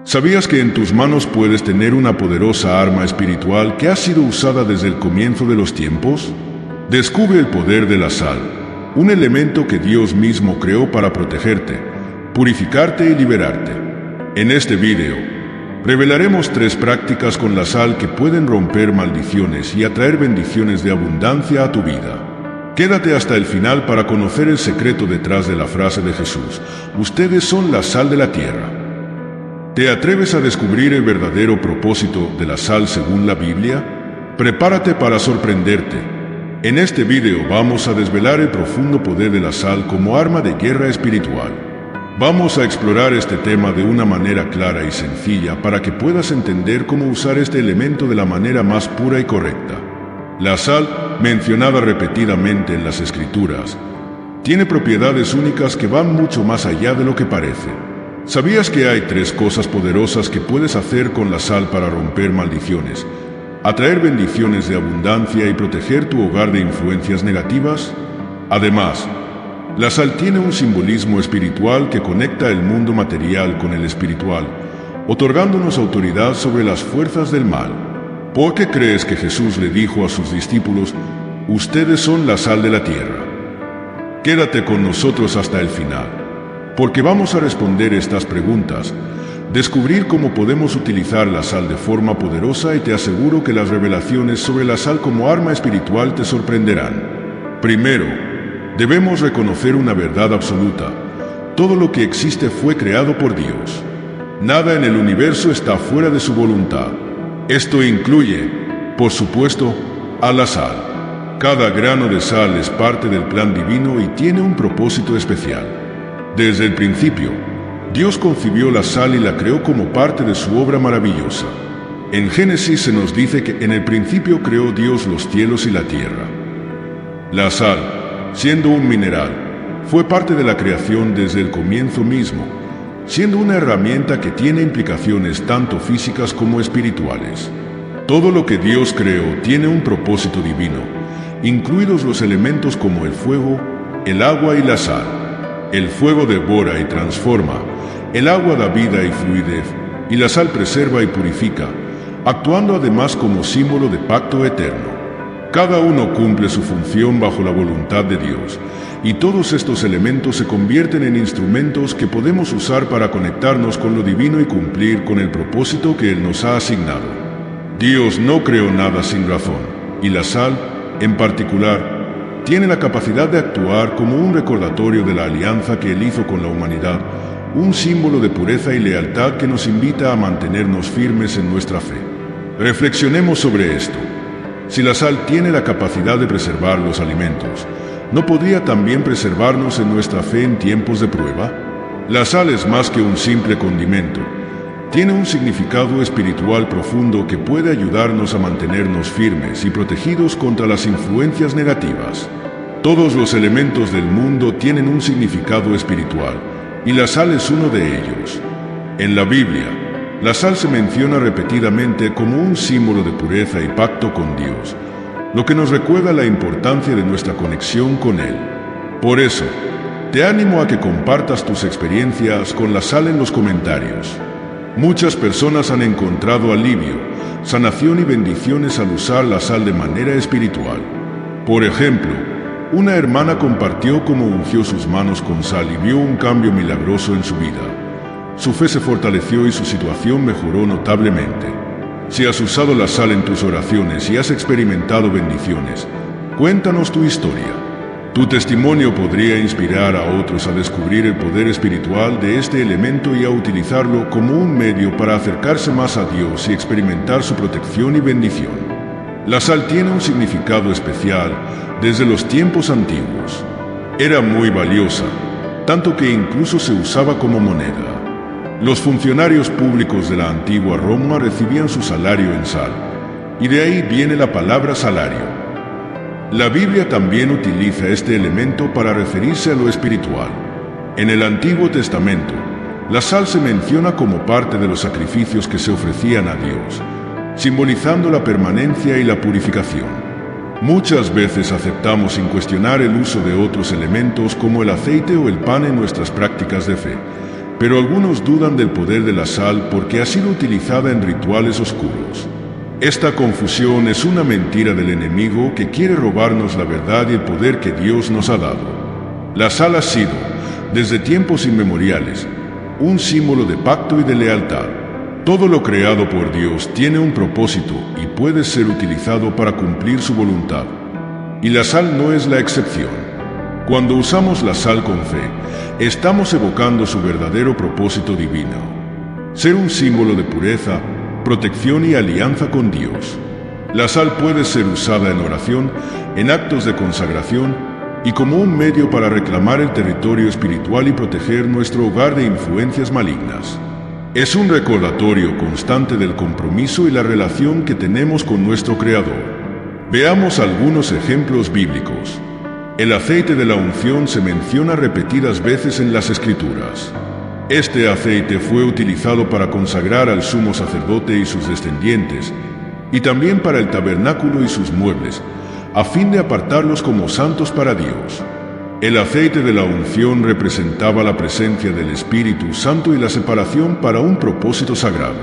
¿Sabías que en tus manos puedes tener una poderosa arma espiritual que ha sido usada desde el comienzo de los tiempos? Descubre el poder de la sal, un elemento que Dios mismo creó para protegerte, purificarte y liberarte. En este video, revelaremos 3 prácticas con la sal que pueden romper maldiciones y atraer bendiciones de abundancia a tu vida. Quédate hasta el final para conocer el secreto detrás de la frase de Jesús: ustedes son la sal de la tierra. ¿Te atreves a descubrir el verdadero propósito de la sal según la Biblia? Prepárate para sorprenderte. En este video vamos a desvelar el profundo poder de la sal como arma de guerra espiritual. Vamos a explorar este tema de una manera clara y sencilla para que puedas entender cómo usar este elemento de la manera más pura y correcta. La sal, mencionada repetidamente en las Escrituras, tiene propiedades únicas que van mucho más allá de lo que parece. ¿Sabías que hay 3 cosas poderosas que puedes hacer con la sal para romper maldiciones, atraer bendiciones de abundancia y proteger tu hogar de influencias negativas? Además, la sal tiene un simbolismo espiritual que conecta el mundo material con el espiritual, otorgándonos autoridad sobre las fuerzas del mal. ¿Por qué crees que Jesús le dijo a sus discípulos: ustedes son la sal de la tierra? Quédate con nosotros hasta el final, porque vamos a responder estas preguntas, descubrir cómo podemos utilizar la sal de forma poderosa, y te aseguro que las revelaciones sobre la sal como arma espiritual te sorprenderán. Primero, debemos reconocer una verdad absoluta: todo lo que existe fue creado por Dios. Nada en el universo está fuera de su voluntad. Esto incluye, por supuesto, a la sal. Cada grano de sal es parte del plan divino y tiene un propósito especial. Desde el principio, Dios concibió la sal y la creó como parte de su obra maravillosa. En Génesis se nos dice que en el principio creó Dios los cielos y la tierra. La sal, siendo un mineral, fue parte de la creación desde el comienzo mismo, siendo una herramienta que tiene implicaciones tanto físicas como espirituales. Todo lo que Dios creó tiene un propósito divino, incluidos los elementos como el fuego, el agua y la sal. El fuego devora y transforma, el agua da vida y fluidez, y la sal preserva y purifica, actuando además como símbolo de pacto eterno. Cada uno cumple su función bajo la voluntad de Dios, y todos estos elementos se convierten en instrumentos que podemos usar para conectarnos con lo divino y cumplir con el propósito que Él nos ha asignado. Dios no creó nada sin razón, y la sal, en particular, tiene la capacidad de actuar como un recordatorio de la alianza que Él hizo con la humanidad, un símbolo de pureza y lealtad que nos invita a mantenernos firmes en nuestra fe. Reflexionemos sobre esto. Si la sal tiene la capacidad de preservar los alimentos, ¿no podría también preservarnos en nuestra fe en tiempos de prueba? La sal es más que un simple condimento. Tiene un significado espiritual profundo que puede ayudarnos a mantenernos firmes y protegidos contra las influencias negativas. Todos los elementos del mundo tienen un significado espiritual, y la sal es uno de ellos. En la Biblia, la sal se menciona repetidamente como un símbolo de pureza y pacto con Dios, lo que nos recuerda la importancia de nuestra conexión con Él. Por eso, te animo a que compartas tus experiencias con la sal en los comentarios. Muchas personas han encontrado alivio, sanación y bendiciones al usar la sal de manera espiritual. Por ejemplo, una hermana compartió cómo ungió sus manos con sal y vio un cambio milagroso en su vida. Su fe se fortaleció y su situación mejoró notablemente. Si has usado la sal en tus oraciones y has experimentado bendiciones, cuéntanos tu historia. Tu testimonio podría inspirar a otros a descubrir el poder espiritual de este elemento y a utilizarlo como un medio para acercarse más a Dios y experimentar su protección y bendición. La sal tiene un significado especial desde los tiempos antiguos. Era muy valiosa, tanto que incluso se usaba como moneda. Los funcionarios públicos de la antigua Roma recibían su salario en sal, y de ahí viene la palabra salario. La Biblia también utiliza este elemento para referirse a lo espiritual. En el Antiguo Testamento, la sal se menciona como parte de los sacrificios que se ofrecían a Dios, simbolizando la permanencia y la purificación. Muchas veces aceptamos sin cuestionar el uso de otros elementos como el aceite o el pan en nuestras prácticas de fe, pero algunos dudan del poder de la sal porque ha sido utilizada en rituales oscuros. Esta confusión es una mentira del enemigo que quiere robarnos la verdad y el poder que Dios nos ha dado. La sal ha sido, desde tiempos inmemoriales, un símbolo de pacto y de lealtad. Todo lo creado por Dios tiene un propósito y puede ser utilizado para cumplir su voluntad. Y la sal no es la excepción. Cuando usamos la sal con fe, estamos evocando su verdadero propósito divino: ser un símbolo de pureza, protección y alianza con Dios. La sal puede ser usada en oración, en actos de consagración y como un medio para reclamar el territorio espiritual y proteger nuestro hogar de influencias malignas. Es un recordatorio constante del compromiso y la relación que tenemos con nuestro Creador. Veamos algunos ejemplos bíblicos. El aceite de la unción se menciona repetidas veces en las Escrituras. Este aceite fue utilizado para consagrar al sumo sacerdote y sus descendientes, y también para el tabernáculo y sus muebles, a fin de apartarlos como santos para Dios. El aceite de la unción representaba la presencia del Espíritu Santo y la separación para un propósito sagrado.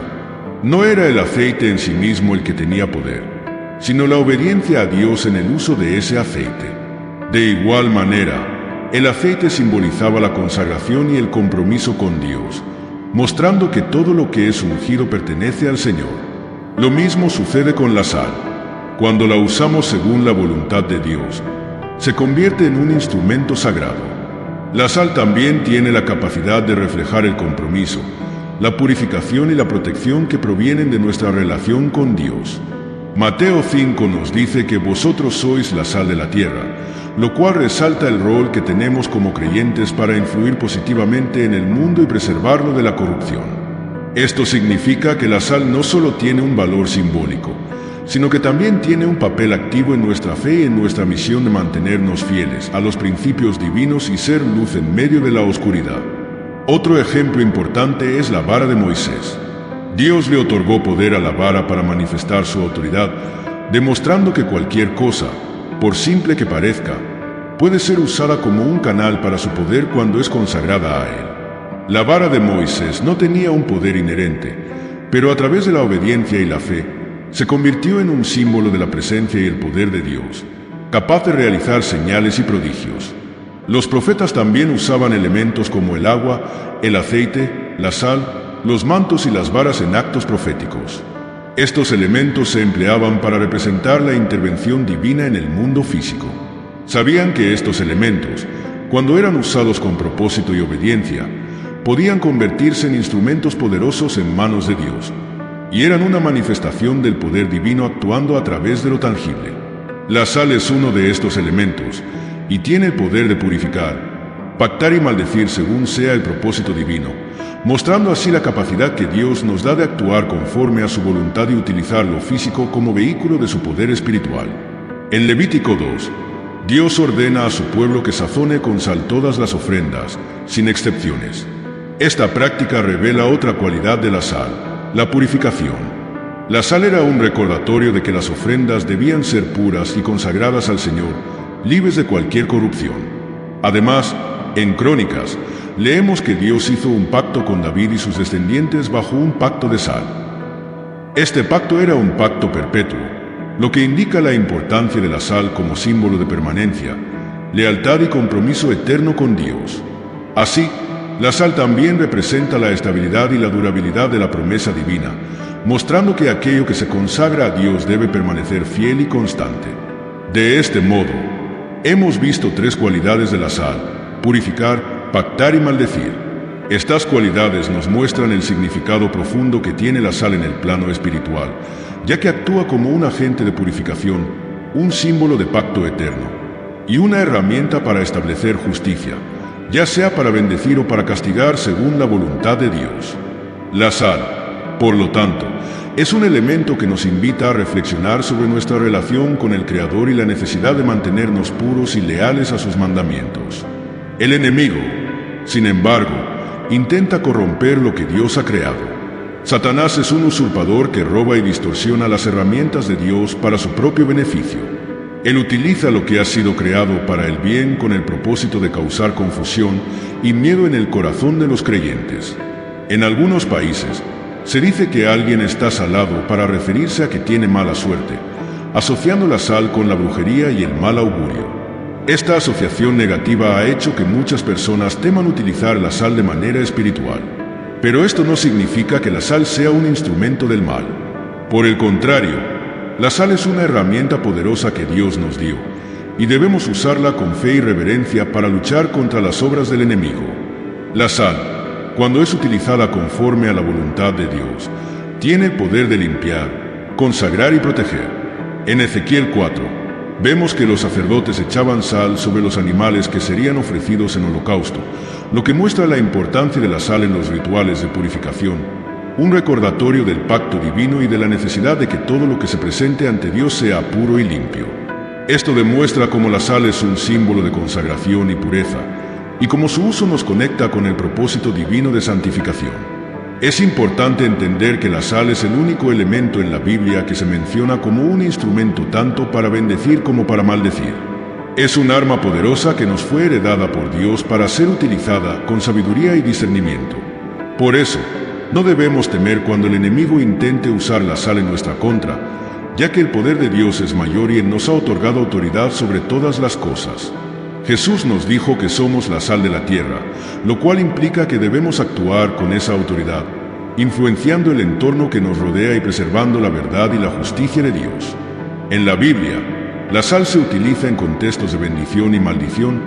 No era el aceite en sí mismo el que tenía poder, sino la obediencia a Dios en el uso de ese aceite. De igual manera, el aceite simbolizaba la consagración y el compromiso con Dios, mostrando que todo lo que es ungido pertenece al Señor. Lo mismo sucede con la sal. Cuando la usamos según la voluntad de Dios, se convierte en un instrumento sagrado. La sal también tiene la capacidad de reflejar el compromiso, la purificación y la protección que provienen de nuestra relación con Dios. Mateo 5 nos dice que vosotros sois la sal de la tierra, lo cual resalta el rol que tenemos como creyentes para influir positivamente en el mundo y preservarlo de la corrupción. Esto significa que la sal no solo tiene un valor simbólico, sino que también tiene un papel activo en nuestra fe y en nuestra misión de mantenernos fieles a los principios divinos y ser luz en medio de la oscuridad. Otro ejemplo importante es la vara de Moisés. Dios le otorgó poder a la vara para manifestar su autoridad, demostrando que cualquier cosa, por simple que parezca, puede ser usada como un canal para su poder cuando es consagrada a él. La vara de Moisés no tenía un poder inherente, pero a través de la obediencia y la fe, se convirtió en un símbolo de la presencia y el poder de Dios, capaz de realizar señales y prodigios. Los profetas también usaban elementos como el agua, el aceite, la sal, los mantos y las varas en actos proféticos. Estos elementos se empleaban para representar la intervención divina en el mundo físico. Sabían que estos elementos, cuando eran usados con propósito y obediencia, podían convertirse en instrumentos poderosos en manos de Dios, y eran una manifestación del poder divino actuando a través de lo tangible. La sal es uno de estos elementos, y tiene el poder de purificar, pactar y maldecir según sea el propósito divino, mostrando así la capacidad que Dios nos da de actuar conforme a su voluntad y utilizar lo físico como vehículo de su poder espiritual. En Levítico 2, Dios ordena a su pueblo que sazone con sal todas las ofrendas, sin excepciones. Esta práctica revela otra cualidad de la sal: la purificación. La sal era un recordatorio de que las ofrendas debían ser puras y consagradas al Señor, libres de cualquier corrupción. Además, en Crónicas, leemos que Dios hizo un pacto con David y sus descendientes bajo un pacto de sal. Este pacto era un pacto perpetuo, lo que indica la importancia de la sal como símbolo de permanencia, lealtad y compromiso eterno con Dios. Así, la sal también representa la estabilidad y la durabilidad de la promesa divina, mostrando que aquello que se consagra a Dios debe permanecer fiel y constante. De este modo, hemos visto tres cualidades de la sal: purificar, pactar y maldecir. Estas cualidades nos muestran el significado profundo que tiene la sal en el plano espiritual, ya que actúa como un agente de purificación, un símbolo de pacto eterno, y una herramienta para establecer justicia, ya sea para bendecir o para castigar según la voluntad de Dios. La sal, por lo tanto, es un elemento que nos invita a reflexionar sobre nuestra relación con el Creador y la necesidad de mantenernos puros y leales a sus mandamientos. El enemigo, sin embargo, intenta corromper lo que Dios ha creado. Satanás es un usurpador que roba y distorsiona las herramientas de Dios para su propio beneficio. Él utiliza lo que ha sido creado para el bien con el propósito de causar confusión y miedo en el corazón de los creyentes. En algunos países, se dice que alguien está salado para referirse a que tiene mala suerte, asociando la sal con la brujería y el mal augurio. Esta asociación negativa ha hecho que muchas personas teman utilizar la sal de manera espiritual. Pero esto no significa que la sal sea un instrumento del mal. Por el contrario, la sal es una herramienta poderosa que Dios nos dio, y debemos usarla con fe y reverencia para luchar contra las obras del enemigo. La sal, cuando es utilizada conforme a la voluntad de Dios, tiene el poder de limpiar, consagrar y proteger. En Ezequiel 4, vemos que los sacerdotes echaban sal sobre los animales que serían ofrecidos en holocausto, lo que muestra la importancia de la sal en los rituales de purificación, un recordatorio del pacto divino y de la necesidad de que todo lo que se presente ante Dios sea puro y limpio. Esto demuestra cómo la sal es un símbolo de consagración y pureza, y cómo su uso nos conecta con el propósito divino de santificación. Es importante entender que la sal es el único elemento en la Biblia que se menciona como un instrumento tanto para bendecir como para maldecir. Es un arma poderosa que nos fue heredada por Dios para ser utilizada con sabiduría y discernimiento. Por eso, no debemos temer cuando el enemigo intente usar la sal en nuestra contra, ya que el poder de Dios es mayor y Él nos ha otorgado autoridad sobre todas las cosas. Jesús nos dijo que somos la sal de la tierra, lo cual implica que debemos actuar con esa autoridad, influenciando el entorno que nos rodea y preservando la verdad y la justicia de Dios. En la Biblia, la sal se utiliza en contextos de bendición y maldición,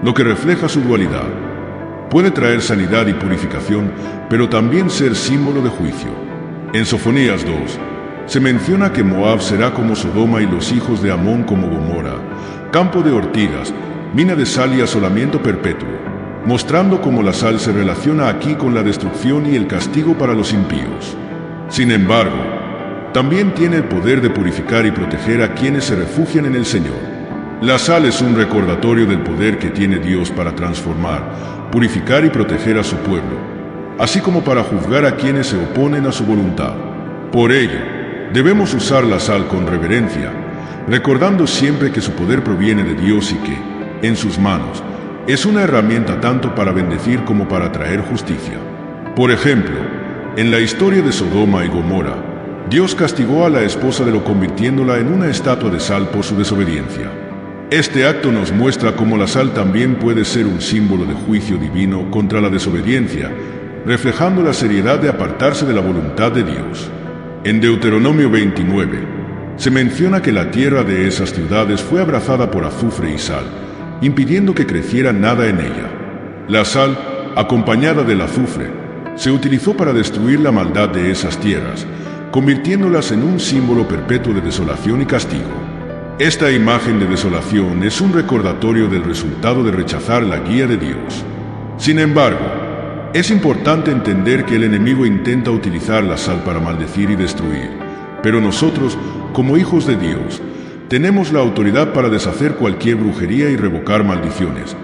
lo que refleja su dualidad. Puede traer sanidad y purificación, pero también ser símbolo de juicio. En Sofonías 2, se menciona que Moab será como Sodoma y los hijos de Amón como Gomorra, campo de ortigas, mina de sal y asolamiento perpetuo, mostrando cómo la sal se relaciona aquí con la destrucción y el castigo para los impíos. Sin embargo, también tiene el poder de purificar y proteger a quienes se refugian en el Señor. La sal es un recordatorio del poder que tiene Dios para transformar, purificar y proteger a su pueblo, así como para juzgar a quienes se oponen a su voluntad. Por ello, debemos usar la sal con reverencia, recordando siempre que su poder proviene de Dios y que, en sus manos, es una herramienta tanto para bendecir como para traer justicia. Por ejemplo, en la historia de Sodoma y Gomorra, Dios castigó a la esposa de Lot convirtiéndola en una estatua de sal por su desobediencia. Este acto nos muestra cómo la sal también puede ser un símbolo de juicio divino contra la desobediencia, reflejando la seriedad de apartarse de la voluntad de Dios. En Deuteronomio 29, se menciona que la tierra de esas ciudades fue abrazada por azufre y sal, impidiendo que creciera nada en ella. La sal, acompañada del azufre, se utilizó para destruir la maldad de esas tierras, convirtiéndolas en un símbolo perpetuo de desolación y castigo. Esta imagen de desolación es un recordatorio del resultado de rechazar la guía de Dios. Sin embargo, es importante entender que el enemigo intenta utilizar la sal para maldecir y destruir, pero nosotros, como hijos de Dios, tenemos la autoridad para deshacer cualquier brujería y revocar maldiciones,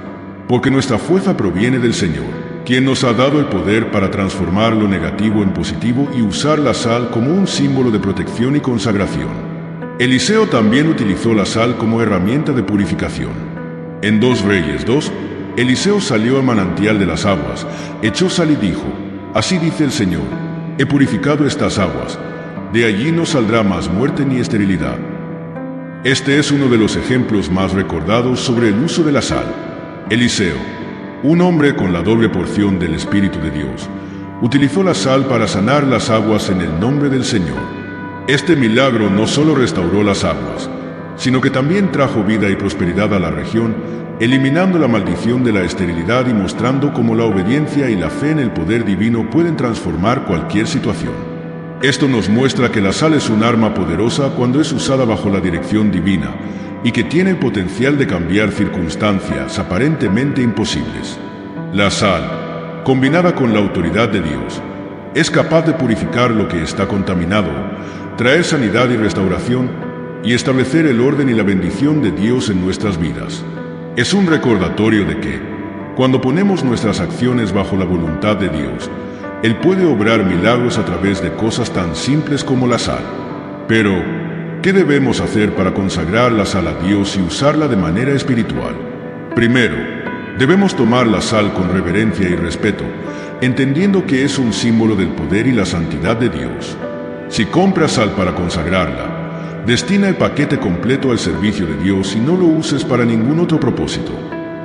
porque nuestra fuerza proviene del Señor, quien nos ha dado el poder para transformar lo negativo en positivo y usar la sal como un símbolo de protección y consagración. Eliseo también utilizó la sal como herramienta de purificación. En 2 Reyes 2, Eliseo salió al manantial de las aguas, echó sal y dijo: «Así dice el Señor, he purificado estas aguas, de allí no saldrá más muerte ni esterilidad». Este es uno de los ejemplos más recordados sobre el uso de la sal. Eliseo, un hombre con la doble porción del Espíritu de Dios, utilizó la sal para sanar las aguas en el nombre del Señor. Este milagro no solo restauró las aguas, sino que también trajo vida y prosperidad a la región, eliminando la maldición de la esterilidad y mostrando cómo la obediencia y la fe en el poder divino pueden transformar cualquier situación. Esto nos muestra que la sal es un arma poderosa cuando es usada bajo la dirección divina y que tiene el potencial de cambiar circunstancias aparentemente imposibles. La sal, combinada con la autoridad de Dios, es capaz de purificar lo que está contaminado, traer sanidad y restauración y establecer el orden y la bendición de Dios en nuestras vidas. Es un recordatorio de que, cuando ponemos nuestras acciones bajo la voluntad de Dios, Él puede obrar milagros a través de cosas tan simples como la sal. Pero, ¿qué debemos hacer para consagrar la sal a Dios y usarla de manera espiritual? Primero, Debemos tomar la sal con reverencia y respeto, entendiendo que es un símbolo del poder y la santidad de Dios. Si compras sal para consagrarla, destina el paquete completo al servicio de Dios y no lo uses para ningún otro propósito.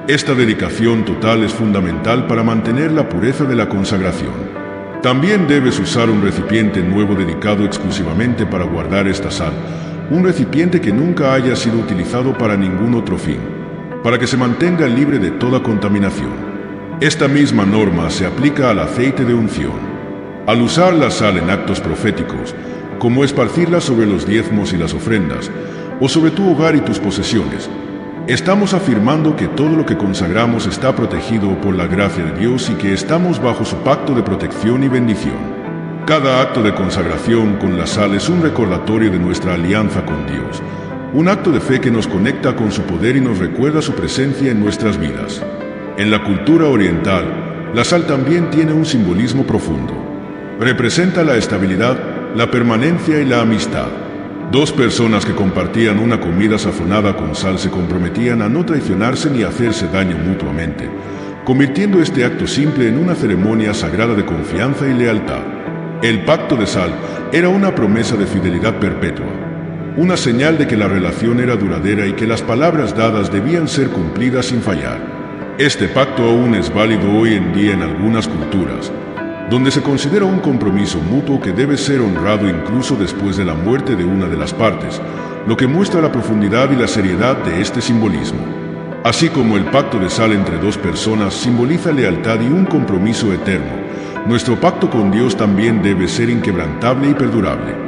Esta dedicación total es fundamental para mantener la pureza de la consagración. También debes usar un recipiente nuevo dedicado exclusivamente para guardar esta sal, un recipiente que nunca haya sido utilizado para ningún otro fin, para que se mantenga libre de toda contaminación. Esta misma norma se aplica al aceite de unción. Al usar la sal en actos proféticos, como esparcirla sobre los diezmos y las ofrendas, o sobre tu hogar y tus posesiones, estamos afirmando que todo lo que consagramos está protegido por la gracia de Dios y que estamos bajo su pacto de protección y bendición. Cada acto de consagración con la sal es un recordatorio de nuestra alianza con Dios, un acto de fe que nos conecta con su poder y nos recuerda su presencia en nuestras vidas. En la cultura oriental, la sal también tiene un simbolismo profundo. Representa la estabilidad, la permanencia y la amistad. Dos personas que compartían una comida sazonada con sal se comprometían a no traicionarse ni hacerse daño mutuamente, convirtiendo este acto simple en una ceremonia sagrada de confianza y lealtad. El pacto de sal era una promesa de fidelidad perpetua, una señal de que la relación era duradera y que las palabras dadas debían ser cumplidas sin fallar. Este pacto aún es válido hoy en día en algunas culturas, donde se considera un compromiso mutuo que debe ser honrado incluso después de la muerte de una de las partes, lo que muestra la profundidad y la seriedad de este simbolismo. Así como el pacto de sal entre dos personas simboliza lealtad y un compromiso eterno, nuestro pacto con Dios también debe ser inquebrantable y perdurable.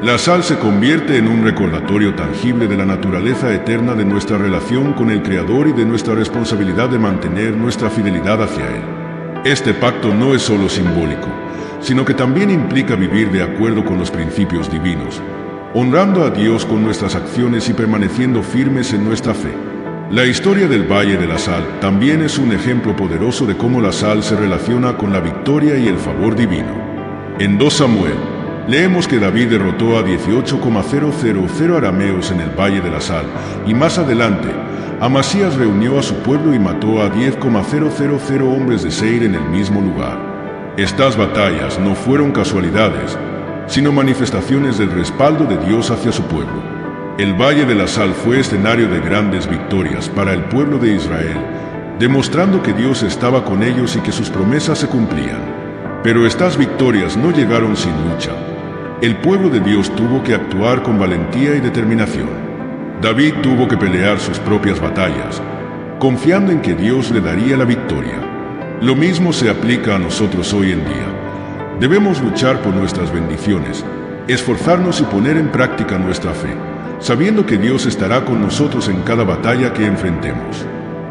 La sal se convierte en un recordatorio tangible de la naturaleza eterna de nuestra relación con el Creador y de nuestra responsabilidad de mantener nuestra fidelidad hacia Él. Este pacto no es solo simbólico, sino que también implica vivir de acuerdo con los principios divinos, honrando a Dios con nuestras acciones y permaneciendo firmes en nuestra fe. La historia del Valle de la Sal también es un ejemplo poderoso de cómo la sal se relaciona con la victoria y el favor divino. En 2 Samuel, leemos que David derrotó a 18,000 arameos en el Valle de la Sal, y más adelante, Amasías reunió a su pueblo y mató a 10,000 hombres de Seir en el mismo lugar. Estas batallas no fueron casualidades, sino manifestaciones del respaldo de Dios hacia su pueblo. El Valle de la Sal fue escenario de grandes victorias para el pueblo de Israel, demostrando que Dios estaba con ellos y que sus promesas se cumplían. Pero estas victorias no llegaron sin lucha. El pueblo de Dios tuvo que actuar con valentía y determinación. David tuvo que pelear sus propias batallas, confiando en que Dios le daría la victoria. Lo mismo se aplica a nosotros hoy en día. Debemos luchar por nuestras bendiciones, esforzarnos y poner en práctica nuestra fe, sabiendo que Dios estará con nosotros en cada batalla que enfrentemos.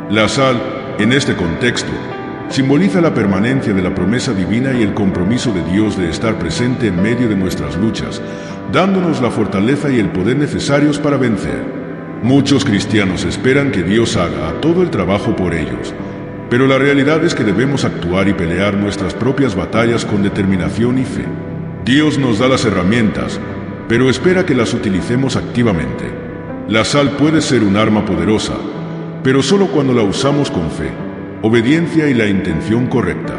La sal, en este contexto, simboliza la permanencia de la promesa divina y el compromiso de Dios de estar presente en medio de nuestras luchas, dándonos la fortaleza y el poder necesarios para vencer. Muchos cristianos esperan que Dios haga todo el trabajo por ellos, pero la realidad es que debemos actuar y pelear nuestras propias batallas con determinación y fe. Dios nos da las herramientas, pero espera que las utilicemos activamente. La sal puede ser un arma poderosa, pero solo cuando la usamos con fe, obediencia y la intención correcta.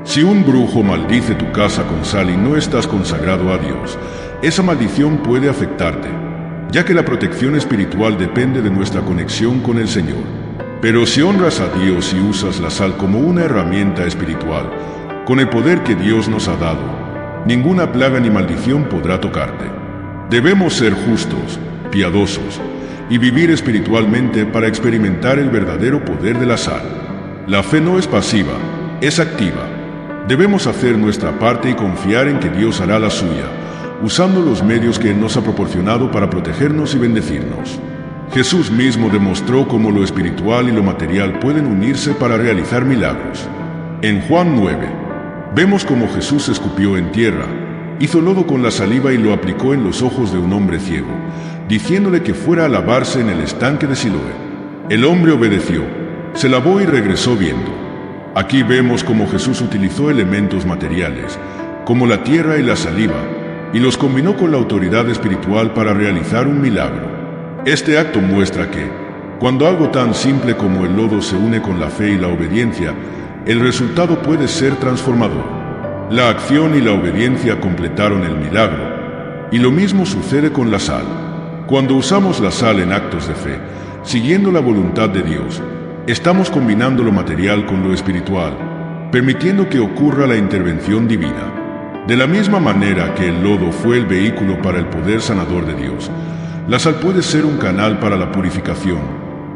Si un brujo maldice tu casa con sal y no estás consagrado a Dios, esa maldición puede afectarte, ya que la protección espiritual depende de nuestra conexión con el Señor. Pero si honras a Dios y usas la sal como una herramienta espiritual, con el poder que Dios nos ha dado, ninguna plaga ni maldición podrá tocarte. Debemos ser justos, piadosos y vivir espiritualmente para experimentar el verdadero poder de la sal. La fe no es pasiva, es activa. Debemos hacer nuestra parte y confiar en que Dios hará la suya, usando los medios que Él nos ha proporcionado para protegernos y bendecirnos. Jesús mismo demostró cómo lo espiritual y lo material pueden unirse para realizar milagros. En Juan 9, vemos cómo Jesús escupió en tierra, hizo lodo con la saliva y lo aplicó en los ojos de un hombre ciego, diciéndole que fuera a lavarse en el estanque de Siloé. El hombre obedeció, se lavó y regresó viendo. Aquí vemos cómo Jesús utilizó elementos materiales, como la tierra y la saliva, y los combinó con la autoridad espiritual para realizar un milagro. Este acto muestra que, Cuando algo tan simple como el lodo se une con la fe y la obediencia, el resultado puede ser transformador. La acción y la obediencia completaron el milagro, y lo mismo sucede con la sal. Cuando usamos la sal en actos de fe, siguiendo la voluntad de Dios, estamos combinando lo material con lo espiritual, permitiendo que ocurra la intervención divina. De la misma manera que el lodo fue el vehículo para el poder sanador de Dios, la sal puede ser un canal para la purificación,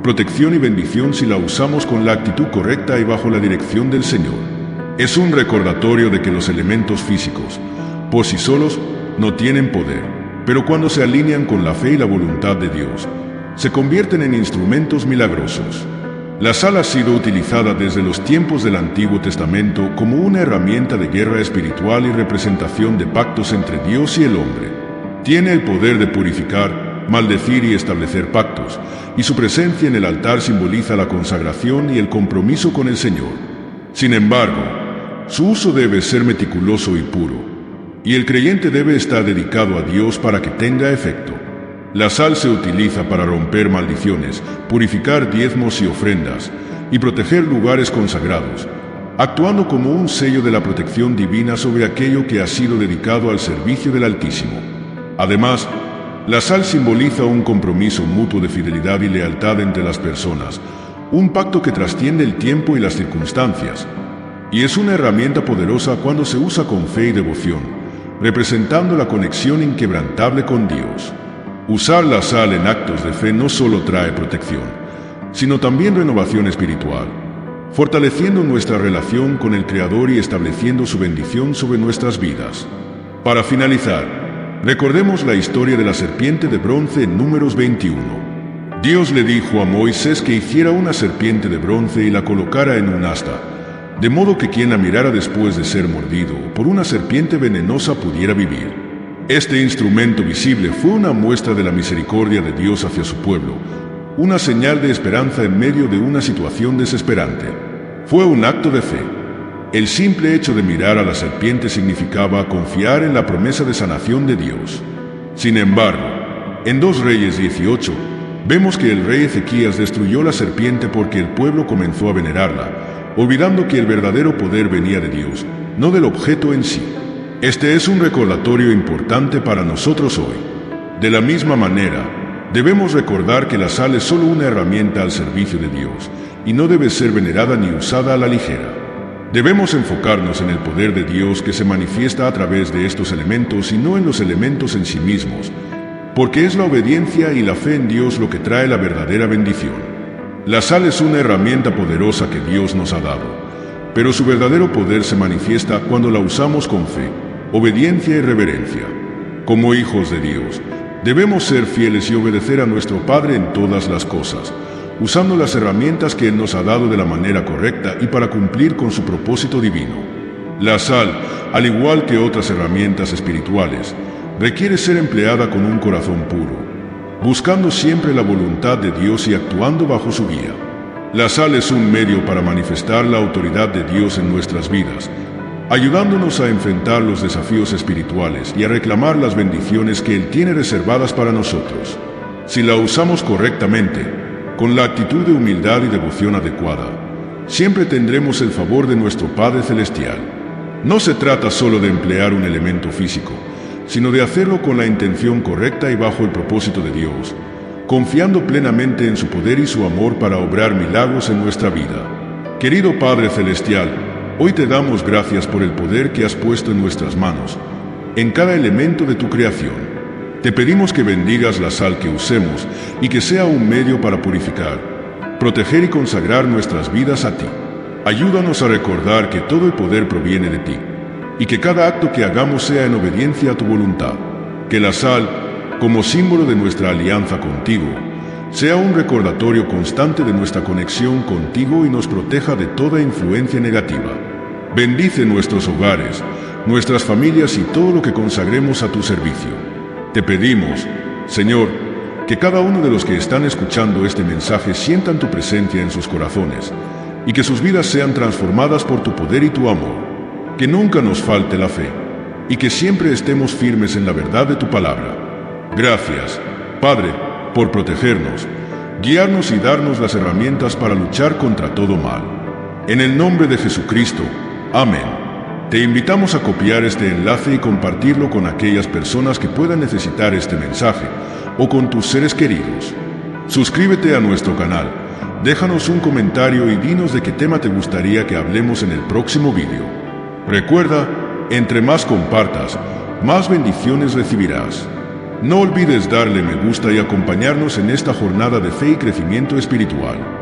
protección y bendición si la usamos con la actitud correcta y bajo la dirección del Señor. Es un recordatorio de que los elementos físicos, por sí solos, no tienen poder, pero cuando se alinean con la fe y la voluntad de Dios, se convierten en instrumentos milagrosos. La sal ha sido utilizada desde los tiempos del Antiguo Testamento como una herramienta de guerra espiritual y representación de pactos entre Dios y el hombre. Tiene el poder de purificar, maldecir y establecer pactos, y su presencia en el altar simboliza la consagración y el compromiso con el Señor. Sin embargo, su uso debe ser meticuloso y puro, y el creyente debe estar dedicado a Dios para que tenga efecto. La sal se utiliza para romper maldiciones, purificar diezmos y ofrendas, y proteger lugares consagrados, actuando como un sello de la protección divina sobre aquello que ha sido dedicado al servicio del Altísimo. Además, la sal simboliza un compromiso mutuo de fidelidad y lealtad entre las personas, un pacto que trasciende el tiempo y las circunstancias, y es una herramienta poderosa cuando se usa con fe y devoción, representando la conexión inquebrantable con Dios. Usar la sal en actos de fe no solo trae protección, sino también renovación espiritual, fortaleciendo nuestra relación con el Creador y estableciendo su bendición sobre nuestras vidas. Para finalizar, recordemos la historia de la serpiente de bronce en Números 21. Dios le dijo a Moisés que hiciera una serpiente de bronce y la colocara en un asta, de modo que quien la mirara después de ser mordido por una serpiente venenosa pudiera vivir. Este instrumento visible fue una muestra de la misericordia de Dios hacia su pueblo, una señal de esperanza en medio de una situación desesperante. Fue un acto de fe. El simple hecho de mirar a la serpiente significaba confiar en la promesa de sanación de Dios. Sin embargo, en 2 Reyes 18, vemos que el rey Ezequías destruyó la serpiente porque el pueblo comenzó a venerarla, olvidando que el verdadero poder venía de Dios, no del objeto en sí. Este es un recordatorio importante para nosotros hoy. De la misma manera, debemos recordar que la sal es solo una herramienta al servicio de Dios, y no debe ser venerada ni usada a la ligera. Debemos enfocarnos en el poder de Dios que se manifiesta a través de estos elementos y no en los elementos en sí mismos, porque es la obediencia y la fe en Dios lo que trae la verdadera bendición. La sal es una herramienta poderosa que Dios nos ha dado, pero su verdadero poder se manifiesta cuando la usamos con fe, obediencia y reverencia. Como hijos de Dios, debemos ser fieles y obedecer a nuestro Padre en todas las cosas, usando las herramientas que Él nos ha dado de la manera correcta y para cumplir con su propósito divino. La sal, al igual que otras herramientas espirituales, requiere ser empleada con un corazón puro, buscando siempre la voluntad de Dios y actuando bajo su guía. La sal es un medio para manifestar la autoridad de Dios en nuestras vidas, ayudándonos a enfrentar los desafíos espirituales y a reclamar las bendiciones que Él tiene reservadas para nosotros. Si la usamos correctamente, con la actitud de humildad y devoción adecuada, siempre tendremos el favor de nuestro Padre Celestial. No se trata solo de emplear un elemento físico, sino de hacerlo con la intención correcta y bajo el propósito de Dios, confiando plenamente en su poder y su amor para obrar milagros en nuestra vida. Querido Padre Celestial, hoy te damos gracias por el poder que has puesto en nuestras manos, en cada elemento de tu creación. Te pedimos que bendigas la sal que usemos y que sea un medio para purificar, proteger y consagrar nuestras vidas a ti. Ayúdanos a recordar que todo el poder proviene de ti y que cada acto que hagamos sea en obediencia a tu voluntad. Que la sal, como símbolo de nuestra alianza contigo, sea un recordatorio constante de nuestra conexión contigo y nos proteja de toda influencia negativa. Bendice nuestros hogares, nuestras familias y todo lo que consagremos a tu servicio. Te pedimos, Señor, que cada uno de los que están escuchando este mensaje sientan tu presencia en sus corazones y que sus vidas sean transformadas por tu poder y tu amor. Que nunca nos falte la fe y que siempre estemos firmes en la verdad de tu palabra. Gracias, Padre, por protegernos, guiarnos y darnos las herramientas para luchar contra todo mal. En el nombre de Jesucristo. Amén. Te invitamos a copiar este enlace y compartirlo con aquellas personas que puedan necesitar este mensaje, o con tus seres queridos. Suscríbete a nuestro canal, déjanos un comentario y dinos de qué tema te gustaría que hablemos en el próximo vídeo. Recuerda, entre más compartas, más bendiciones recibirás. No olvides darle me gusta y acompañarnos en esta jornada de fe y crecimiento espiritual.